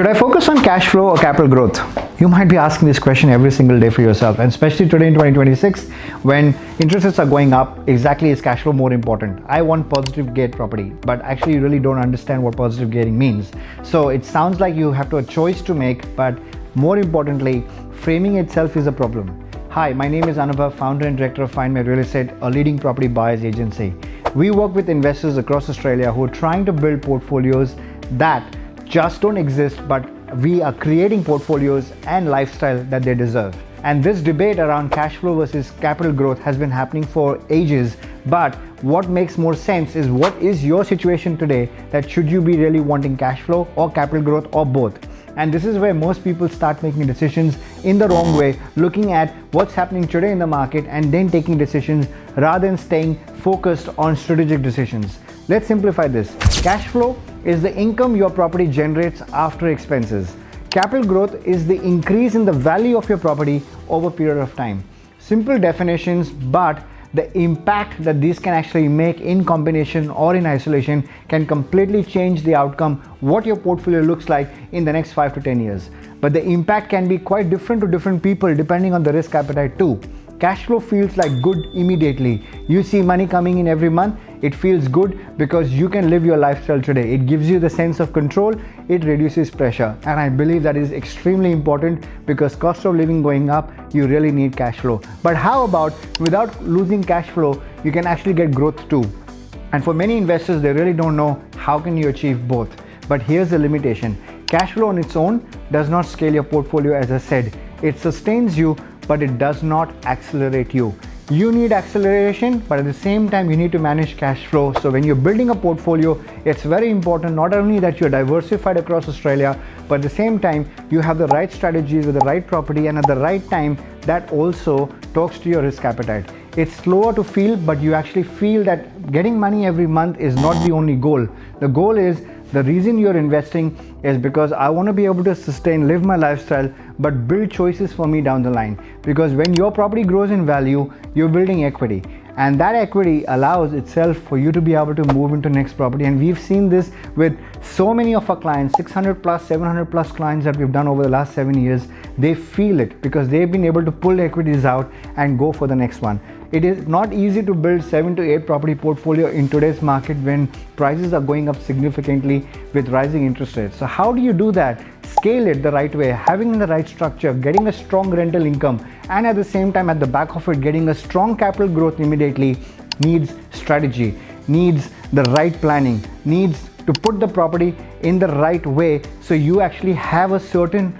Should I focus on cash flow or capital growth? You might be asking this question every single day for yourself, and especially today in 2026 when interest rates are going up. Exactly, is cash flow more important? I want positive gate property, but actually you really don't understand what positive gating means. So it sounds like you have a choice to make, but more importantly, framing itself is a problem. Hi, my name is Anubhav, founder and director of Find My Real Estate, a leading property buyers agency. We work with investors across Australia who are trying to build portfolios that just don't exist, but we are creating portfolios and lifestyle that they deserve. And this debate around cash flow versus capital growth has been happening for ages, but what makes more sense is what is your situation today, that should you be really wanting cash flow or capital growth or both. And this is where most people start making decisions in the wrong way, looking at what's happening today in the market and then taking decisions rather than staying focused on strategic decisions. Let's simplify this. Cash flow is the income your property generates after expenses. Capital growth is the increase in the value of your property over a period of time. Simple definitions, but the impact that these can actually make in combination or in isolation can completely change the outcome, what your portfolio looks like in the next 5 to 10 years. But the impact can be quite different to different people depending on the risk appetite too. Cash flow feels like good immediately. You see money coming in every month, it feels good because you can live your lifestyle today. It gives you the sense of control, it reduces pressure. And I believe that is extremely important because cost of living going up, you really need cash flow. But how about without losing cash flow, you can actually get growth too. And for many investors, they really don't know how can you achieve both. But here's the limitation. Cash flow on its own does not scale your portfolio, as I said. It sustains you, but it does not accelerate you. You need acceleration, but at the same time, you need to manage cash flow. So when you're building a portfolio, it's very important not only that you're diversified across Australia, but at the same time, you have the right strategies with the right property and at the right time that also talks to your risk appetite. It's slower to feel, but you actually feel that getting money every month is not the only goal. The goal is the reason you're investing is because I want to be able to sustain, live my lifestyle, but build choices for me down the line. Because when your property grows in value, you're building equity. And that equity allows itself for you to be able to move into next property. And we've seen this with so many of our clients, 600 plus, 700 plus clients that we've done over the last 7 years. They feel it because they've been able to pull equities out and go for the next one. It is not easy to build 7 to 8 property portfolio in today's market when prices are going up significantly with rising interest rates. So how do you do that? Scale it the right way, having the right structure, getting a strong rental income, and at the same time at the back of it, getting a strong capital growth immediately needs strategy, needs the right planning, needs to put the property in the right way so you actually have a certain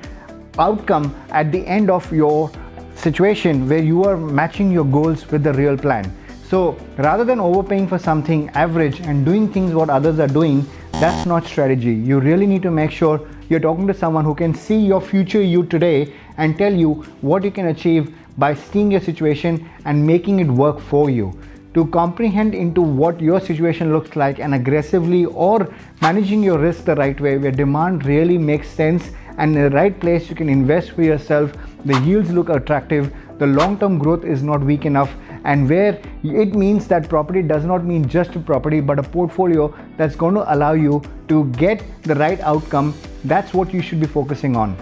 outcome at the end of your situation where you are matching your goals with the real plan. So rather than overpaying for something average and doing things what others are doing, that's not strategy. You really need to make sure you're talking to someone who can see your future you today and tell you what you can achieve by seeing your situation and making it work for you. To comprehend into what your situation looks like and aggressively or managing your risk the right way where demand really makes sense and in the right place you can invest for yourself, the yields look attractive, the long-term growth is not weak enough, and where it means that property does not mean just a property but a portfolio that's going to allow you to get the right outcome. That's what you should be focusing on.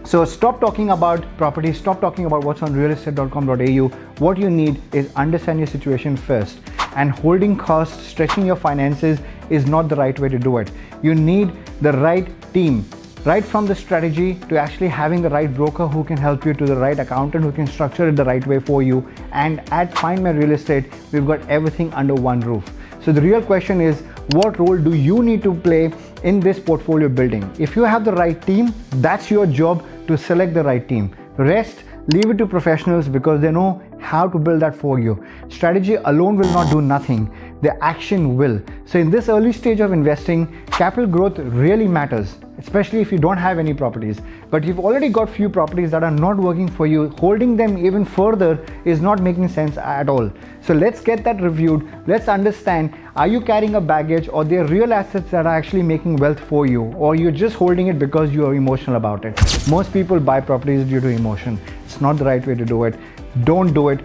So stop talking about property, stop talking about what's on realestate.com.au. What you need is understand your situation first, and holding costs, stretching your finances is not the right way to do it. You need the right team, right from the strategy to actually having the right broker who can help you, to the right accountant who can structure it the right way for you. And at Find My Real Estate, we've got everything under one roof. So the real question is, what role do you need to play in this portfolio building? If you have the right team, that's your job to select the right team. Rest, leave it to professionals because they know how to build that for you. Strategy alone will not do nothing. The action will. So in this early stage of investing, capital growth really matters, especially if you don't have any properties. But you've already got few properties that are not working for you. Holding them even further is not making sense at all. So let's get that reviewed. Let's understand, are you carrying a baggage or they're real assets that are actually making wealth for you, or you're just holding it because you are emotional about it. Most people buy properties due to emotion. It's not the right way to do it. Don't do it.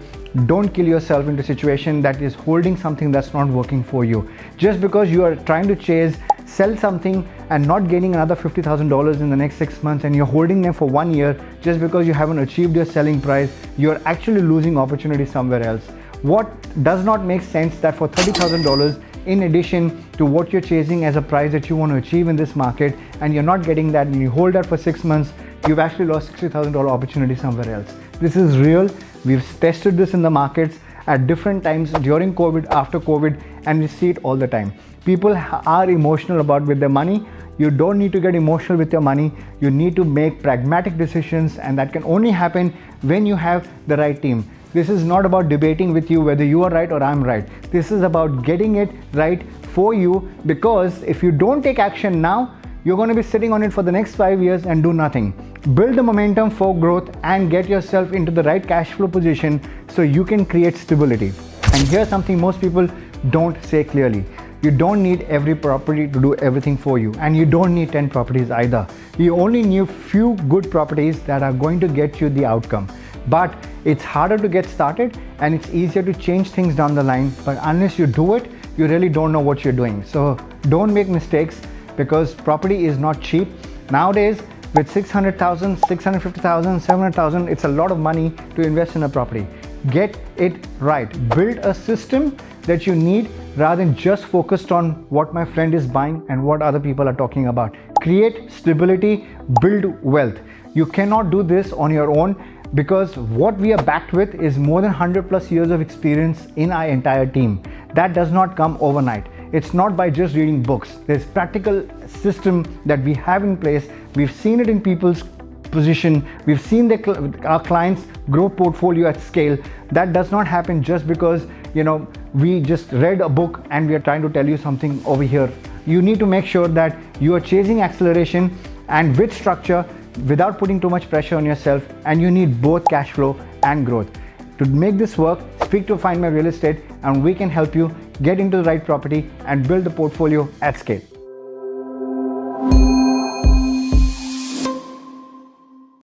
Don't kill yourself into a situation that is holding something that's not working for you. Just because you are trying to chase sell something and not gaining another $50,000 in the next 6 months, and you're holding them for 1 year just because you haven't achieved your selling price, you're actually losing opportunity somewhere else. What does not make sense that for $30,000, in addition to what you're chasing as a price that you want to achieve in this market, and you're not getting that, and you hold that for 6 months, you've actually lost $60,000 opportunity somewhere else. This is real. We've tested this in the markets at different times during COVID, after COVID, and we see it all the time. People are emotional with their money. You don't need to get emotional with your money. You need to make pragmatic decisions, and that can only happen when you have the right team. This is not about debating with you whether you are right or I'm right. This is about getting it right for you, because if you don't take action now, you're going to be sitting on it for the next 5 years and do nothing. Build the momentum for growth and get yourself into the right cash flow position so you can create stability. And here's something most people don't say clearly. You don't need every property to do everything for you, and you don't need 10 properties either. You only need few good properties that are going to get you the outcome. But it's harder to get started and it's easier to change things down the line. But unless you do it, you really don't know what you're doing. So don't make mistakes, because property is not cheap. Nowadays, with 600,000, 650,000, 700,000, it's a lot of money to invest in a property. Get it right. Build a system that you need rather than just focused on what my friend is buying and what other people are talking about. Create stability, build wealth. You cannot do this on your own, because what we are backed with is more than 100+ years of experience in our entire team. That does not come overnight. It's not by just reading books. There's practical system that we have in place. We've seen it in people's position. We've seen our clients grow portfolio at scale. That does not happen just because we just read a book and we are trying to tell you something over here. You need to make sure that you are chasing acceleration and with structure, without putting too much pressure on yourself, and you need both cash flow and growth. To make this work, speak to Find My Real Estate and we can help you get into the right property and build the portfolio at scale.